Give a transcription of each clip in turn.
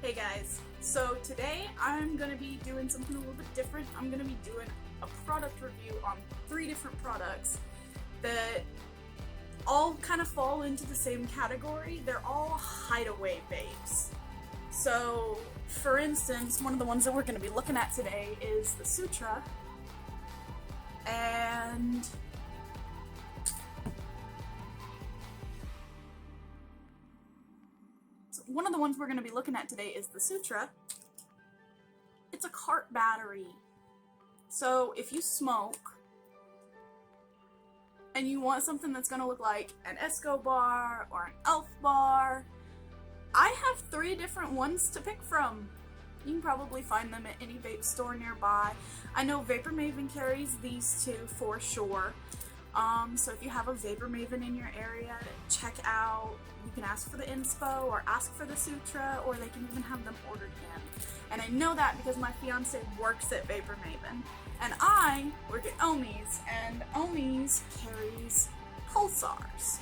Hey guys, so today I'm going to be doing something a little bit different. I'm going to be doing a product review on 3 different products that all kind of fall into the same category. They're all hideaway vapes. So, for instance, one of the ones that we're going to be looking at today is the Sutra, and one of the ones we're going to be looking at today is the Sutra. It's a cart battery. So if you smoke and you want something that's going to look like an Esco bar or an Elf bar, I have 3 different ones to pick from. You can probably find them at any vape store nearby. I know Vapor Maven carries these 2 for sure. So if you have a Vapor Maven in your area, check out. You can ask for the Inspo or ask for the Sutra, or they can even have them ordered in. And I know that because my fiance works at Vapor Maven, and I work at Omi's, and Omi's carries Pulsars.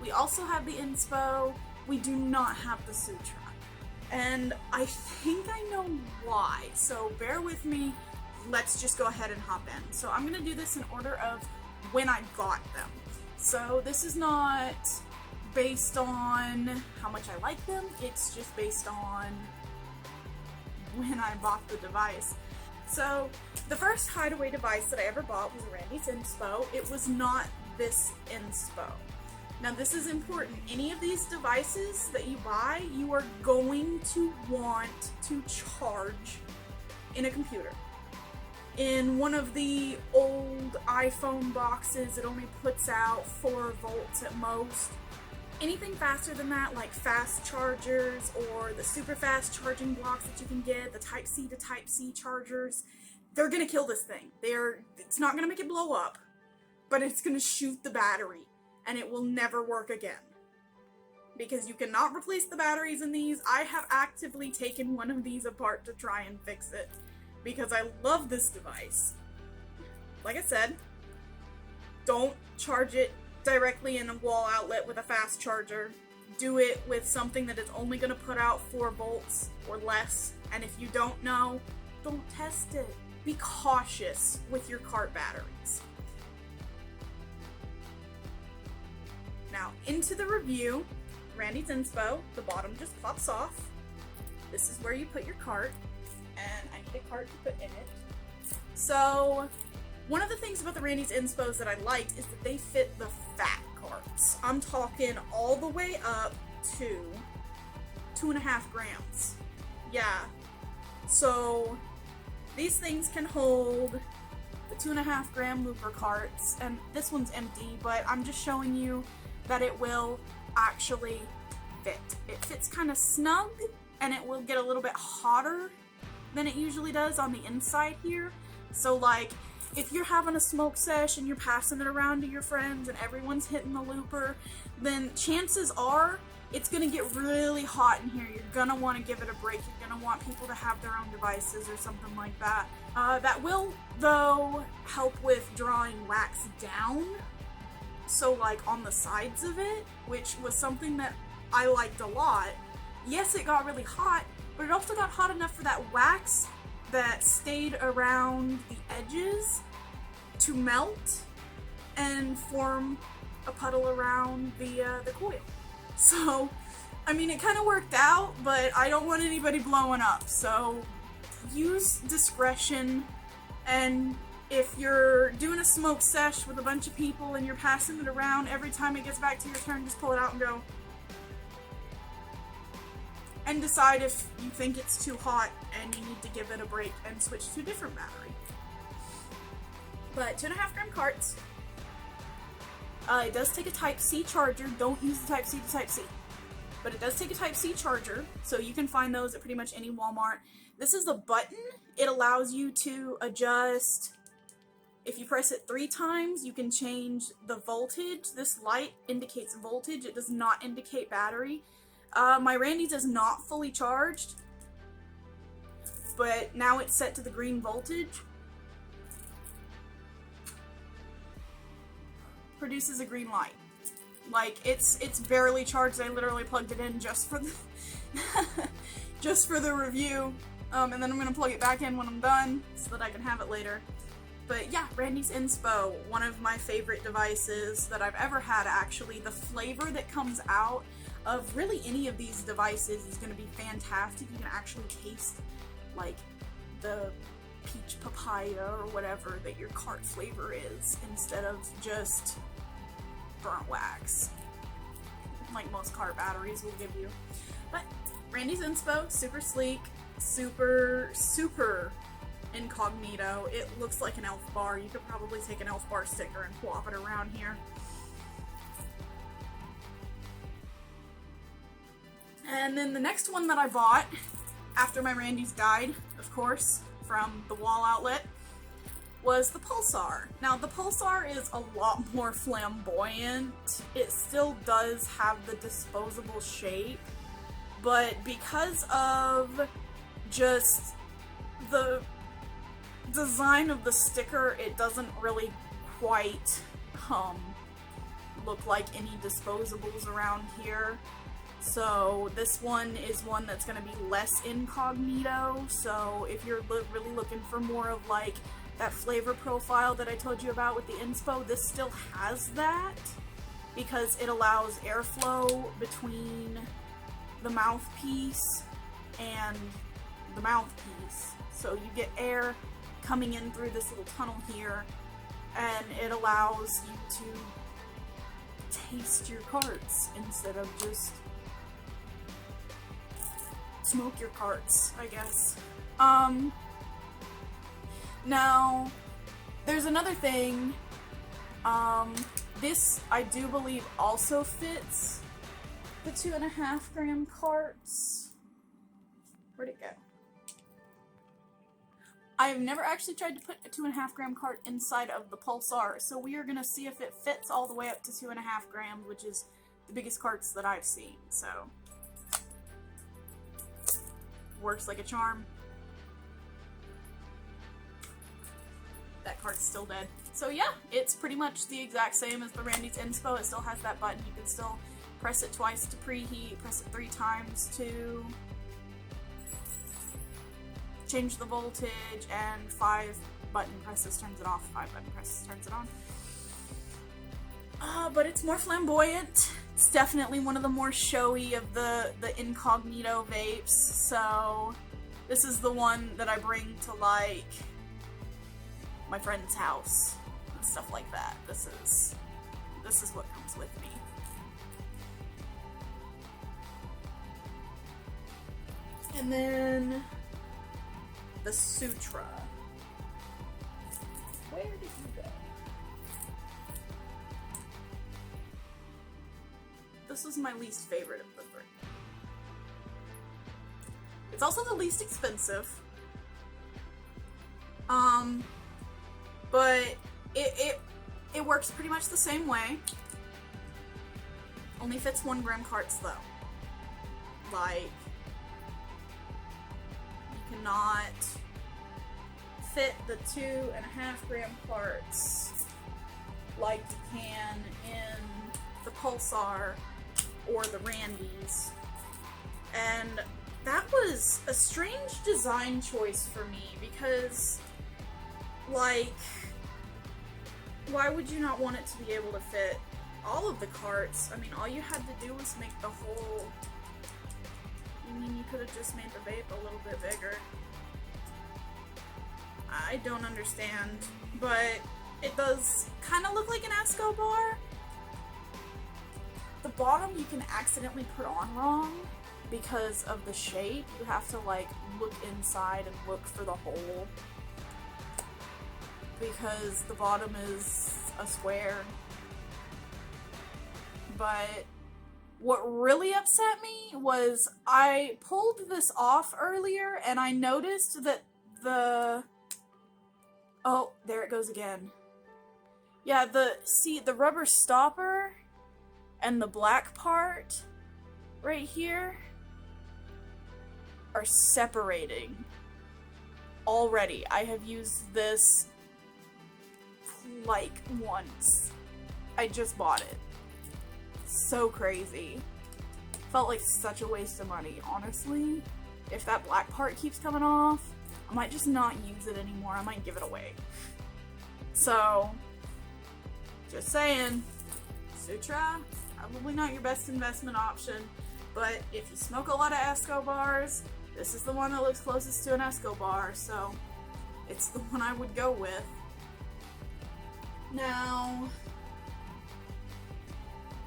We also have the Inspo. We do not have the Sutra. And I think I know why, so bear with me. Let's just go ahead and hop in. So I'm going to do this in order of when I got them. So this is not based on how much I like them, it's just based on when I bought the device. So the first hideaway device that I ever bought was Randy's Inspo. It was not this Inspo. Now this is important. Any of these devices that you buy, you are going to want to charge in a computer. In one of the old iPhone boxes, it only puts out 4 volts at most. Anything faster than that, like fast chargers or the super fast charging blocks that you can get, the Type-C to Type-C chargers, they're gonna kill this thing. It's not gonna make it blow up, but it's gonna shoot the battery, and it will never work again. Because you cannot replace the batteries in these. I have actively taken one of these apart to try and fix it, because I love this device. Like I said, don't charge it directly in a wall outlet with a fast charger. Do it with something that is only going to put out 4 volts or less, and if you don't know, don't test it. Be cautious with your cart batteries. Now, into the review. Randy's Inspo, the bottom just pops off. This is where you put your cart, and I need a cart to put in it. So, one of the things about the Randy's Inspos that I liked is that they fit the fat carts. I'm talking all the way up to 2.5 grams. Yeah. So, these things can hold the 2.5 gram looper carts, and this one's empty, but I'm just showing you that it will actually fit. It fits kind of snug, and it will get a little bit hotter than it usually does on the inside here. So like, if you're having a smoke sesh and you're passing it around to your friends and everyone's hitting the looper, then chances are it's gonna get really hot in here. You're gonna want to give it a break. You're gonna want people to have their own devices or something like that. That will, though, help with drawing wax down. So like on the sides of it, which was something that I liked a lot. Yes, it got really hot, but it also got hot enough for that wax that stayed around the edges to melt and form a puddle around the coil. So, I mean, it kind of worked out, but I don't want anybody blowing up, so use discretion. And if you're doing a smoke sesh with a bunch of people and you're passing it around, every time it gets back to your turn, just pull it out and go. And decide if you think it's too hot and you need to give it a break and switch to a different battery. But 2.5 gram carts. It does take a Type-C charger. Don't use the Type-C to Type-C. But it does take a Type-C charger, so you can find those at pretty much any Walmart. This is the button. It allows you to adjust. If you press it 3 times, you can change the voltage. This light indicates voltage. It does not indicate battery. My Randy's is not fully charged, but now it's set to the green voltage. Produces a green light. Like, it's barely charged. I literally plugged it in just for the just for the review. And then I'm gonna plug it back in when I'm done so that I can have it later. But yeah, Randy's Inspo, one of my favorite devices that I've ever had, actually. The flavor that comes out of really any of these devices is gonna be fantastic. You can actually taste, like, the peach papaya or whatever that your cart flavor is, instead of just burnt wax, like most car batteries will give you. But Randy's Inspo, super sleek, super incognito. It looks like an elf bar. You could probably take an elf bar sticker and flop it around here. And then the next one that I bought, after my Randy's died, of course, from the wall outlet, was the Pulsar. Now, the Pulsar is a lot more flamboyant. It still does have the disposable shape, but because of just the design of the sticker, it doesn't really quite look like any disposables around here. So this one is one that's going to be less incognito. So if you're really looking for more of like that flavor profile that I told you about with the Inspo, this still has that, because it allows airflow between the mouthpiece and the mouthpiece. So you get air coming in through this little tunnel here, and it allows you to taste your carts instead of just smoke your carts, I guess. Now, there's another thing. This, I do believe, also fits the 2.5 gram carts. Where'd it go? I've never actually tried to put a 2.5 gram cart inside of the Pulsar, so we are gonna see if it fits all the way up to 2.5 grams, which is the biggest carts that I've seen, so. Works like a charm. That cart's still dead. So yeah, it's pretty much the exact same as the Randy's Inspo. It still has that button. You can still press it twice to preheat, press it 3 times to change the voltage, and 5 button presses turns it off, 5 button presses turns it on. But it's more flamboyant. It's definitely one of the more showy of the incognito vapes, so this is the one that I bring to, like, my friend's house and stuff like that. This is what comes with me. And then the Sutra. Where did you go? This was my least favorite of the 3. It's also the least expensive. But it works pretty much the same way. Only fits 1 gram carts though. Like, you cannot fit the 2.5 gram carts like you can in the Pulsar or the Randy's. And that was a strange design choice for me, because, like, why would you not want it to be able to fit all of the carts? I mean, all you had to do was make the whole... I mean, you could have just made the vape a little bit bigger. I don't understand, but it does kind of look like an Esco bar. The bottom you can accidentally put on wrong because of the shape. You have to, like, look inside and look for the hole, because the bottom is a square. But what really upset me was I pulled this off earlier and I noticed that oh, there it goes again. Yeah, the rubber stopper and the black part right here are separating already. I have used this like once. I just bought it. So crazy. Felt like such a waste of money, honestly. If that black part keeps coming off, I might just not use it anymore. I might give it away. So, just saying, Sutra, probably not your best investment option, but if you smoke a lot of Esco bars, this is the one that looks closest to an Esco bar, so it's the one I would go with. Now,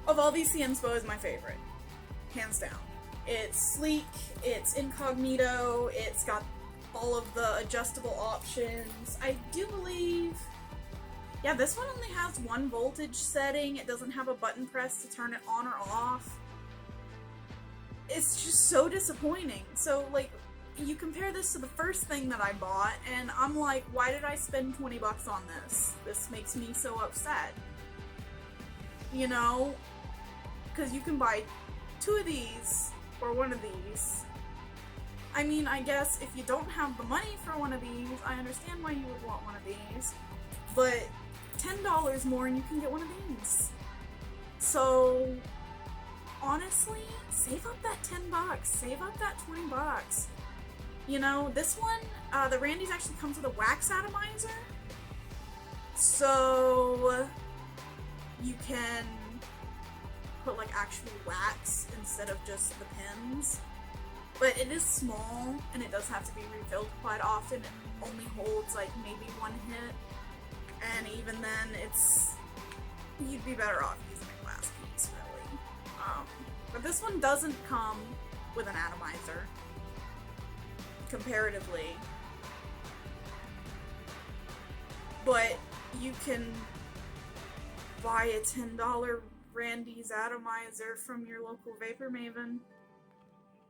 of all these, the Inspo is my favorite. Hands down. It's sleek, it's incognito, it's got all of the adjustable options. I do believe, yeah, this one only has one voltage setting. It doesn't have a button press to turn it on or off. It's just so disappointing. So, like, you compare this to the first thing that I bought, and I'm like, why did I spend 20 bucks on this? This makes me so upset. You know? Because you can buy 2 of these, or 1 of these. I mean, I guess if you don't have the money for 1 of these, I understand why you would want 1 of these. But $10 more and you can get 1 of these. So, honestly, save up that 10 bucks. Save up that 20 bucks. You know, this one, the Randy's actually comes with a wax atomizer. So, you can put like actual wax instead of just the pins. But it is small, and it does have to be refilled quite often, and only holds like maybe 1 hit. And even then, you'd be better off using a glass piece, really. But this one doesn't come with an atomizer, comparatively. But you can buy a $10 Randy's atomizer from your local Vapor Maven.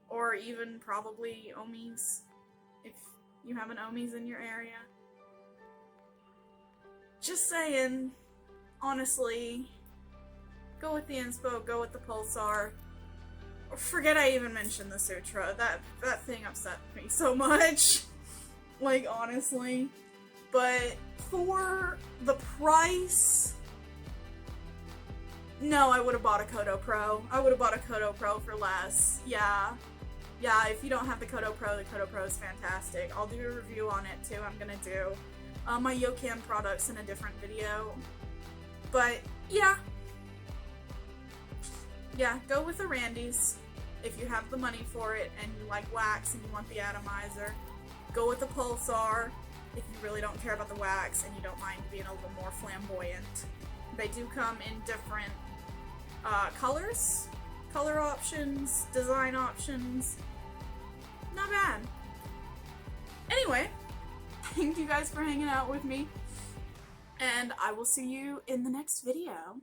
Or even probably Ohmy's, if you have an Ohmy's in your area. Just saying, honestly, go with the Inspo, go with the Pulsar. Forget I even mentioned the Sutra. That thing upset me so much. Like, honestly. But for the price, no, I would have bought a Kodo Pro. I would have bought a Kodo Pro for less. Yeah, if you don't have the Kodo Pro is fantastic. I'll do a review on it too. I'm gonna do my Yokan products in a different video. But yeah, go with the Randy's if you have the money for it and you like wax and you want the atomizer. Go with the Pulsar if you really don't care about the wax and you don't mind being a little more flamboyant. They do come in different colors, color options, design options. Not bad. Anyway, thank you guys for hanging out with me, and I will see you in the next video.